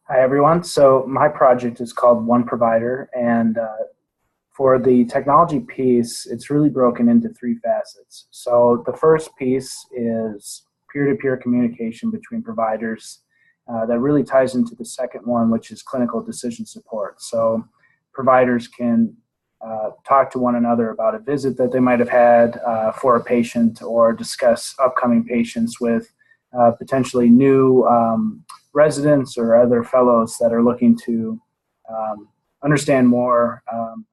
Hi, everyone. So my project is called One Provider, and for the technology piece, it's really broken into three facets. So the first piece is peer-to-peer communication between providers that really ties into the second one, which is clinical decision support. So providers can talk to one another about a visit that they might have had for a patient or discuss upcoming patients with potentially new residents or other fellows that are looking to understand more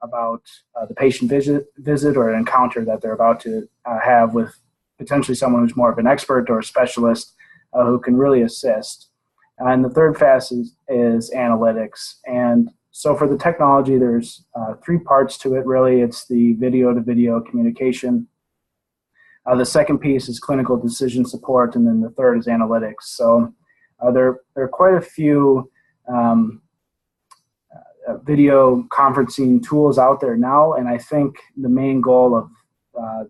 about the patient visit or an encounter that they're about to have with potentially someone who's more of an expert or a specialist who can really assist. And the third facet is analytics. And so for the technology, there's three parts to it, really. It's the video-to-video communication. The second piece is clinical decision support, and then the third is analytics. So there are quite a few video conferencing tools out there now, and I think the main goal of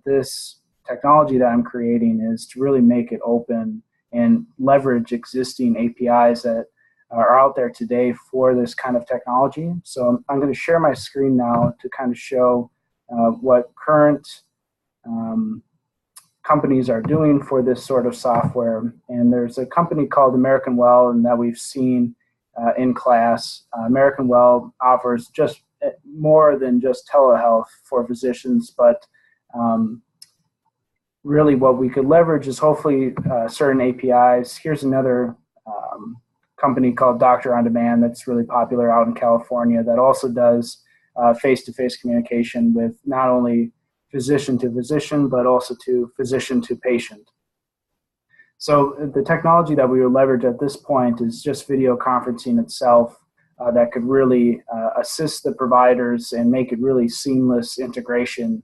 this technology that I'm creating is to really make it open and leverage existing APIs that are out there today for this kind of technology. So I'm going to share my screen now to kind of show what current companies are doing for this sort of software. And there's a company called American Well, and that we've seen in class. American Well offers just more than just telehealth for physicians, but really what we could leverage is hopefully certain APIs. Here's another company called Doctor on Demand that's really popular out in California that also does face-to-face communication with not only physician to physician, but also to physician to patient. So the technology that we would leverage at this point is just video conferencing itself that could really assist the providers and make it really seamless integration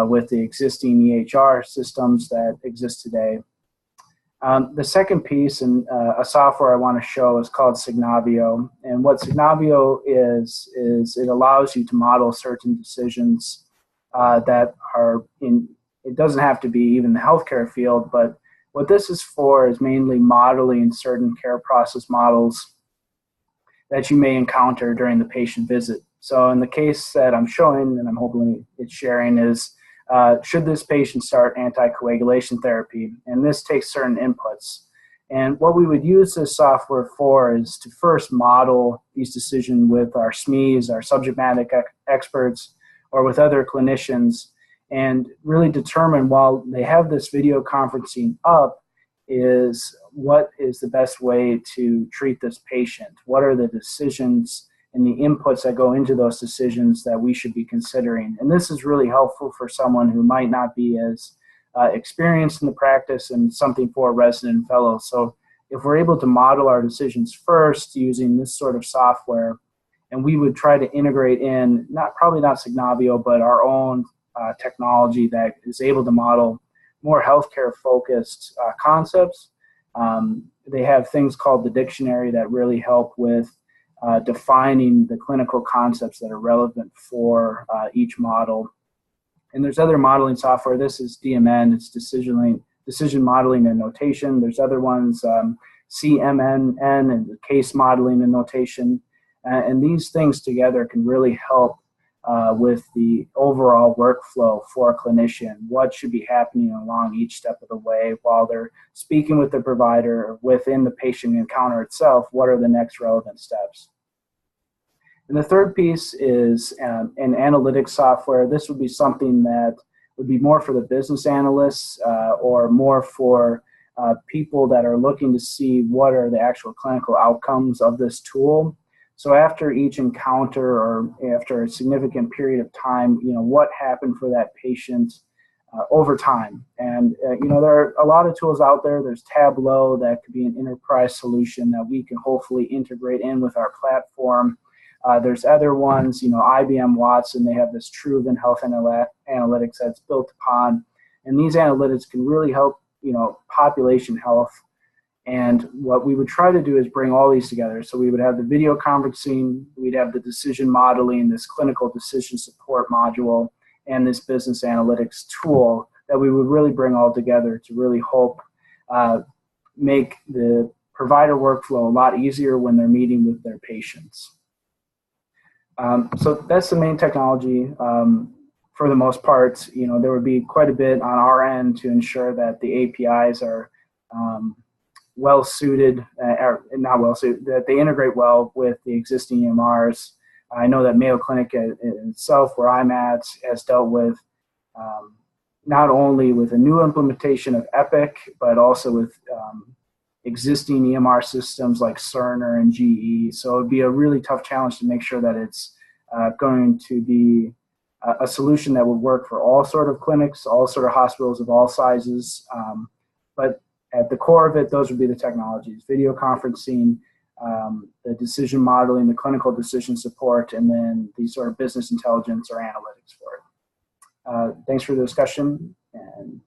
with the existing EHR systems that exist today. The second piece and a software I want to show is called Signavio. And what Signavio is it allows you to model certain decisions that are it doesn't have to be even the healthcare field, but what this is for is mainly modeling certain care process models that you may encounter during the patient visit. So in the case that I'm showing, and I'm hoping it's sharing, is should this patient start anticoagulation therapy? And this takes certain inputs. And what we would use this software for is to first model these decisions with our SMEs, our subject matter experts, or with other clinicians, and really determine, while they have this video conferencing up, is what is the best way to treat this patient? What are the decisions and the inputs that go into those decisions that we should be considering? And this is really helpful for someone who might not be as experienced in the practice and something for a resident and fellow. So if we're able to model our decisions first using this sort of software, and we would try to integrate in, probably not Signavio, but our own technology that is able to model more healthcare-focused concepts. They have things called the dictionary that really help with defining the clinical concepts that are relevant for each model. And there's other modeling software. This is DMN. It's decision modeling and notation. There's other ones, CMNN and case modeling and notation. And these things together can really help with the overall workflow for a clinician. What should be happening along each step of the way while they're speaking with the provider or within the patient encounter itself? What are the next relevant steps? And the third piece is an analytics software. This would be something that would be more for the business analysts or more for people that are looking to see what are the actual clinical outcomes of this tool. So after each encounter or after a significant period of time, what happened for that patient over time. And, there are a lot of tools out there. There's Tableau that could be an enterprise solution that we can hopefully integrate in with our platform. There's other ones, IBM Watson, they have this Truven Health Analytics that's built upon. And these analytics can really help, population health. And what we would try to do is bring all these together. So we would have the video conferencing, we'd have the decision modeling, this clinical decision support module, and this business analytics tool that we would really bring all together to really hope make the provider workflow a lot easier when they're meeting with their patients. So that's the main technology. For the most part, there would be quite a bit on our end to ensure that the APIs are well suited, or not well suited, that they integrate well with the existing EMRs. I know that Mayo Clinic itself, where I'm at, has dealt with not only with a new implementation of Epic, but also with existing EMR systems like Cerner and GE. So it would be a really tough challenge to make sure that it's going to be a solution that would work for all sort of clinics, all sort of hospitals of all sizes. But at the core of it, those would be the technologies: video conferencing, the decision modeling, the clinical decision support, and then the sort of business intelligence or analytics for it. Thanks for the discussion, and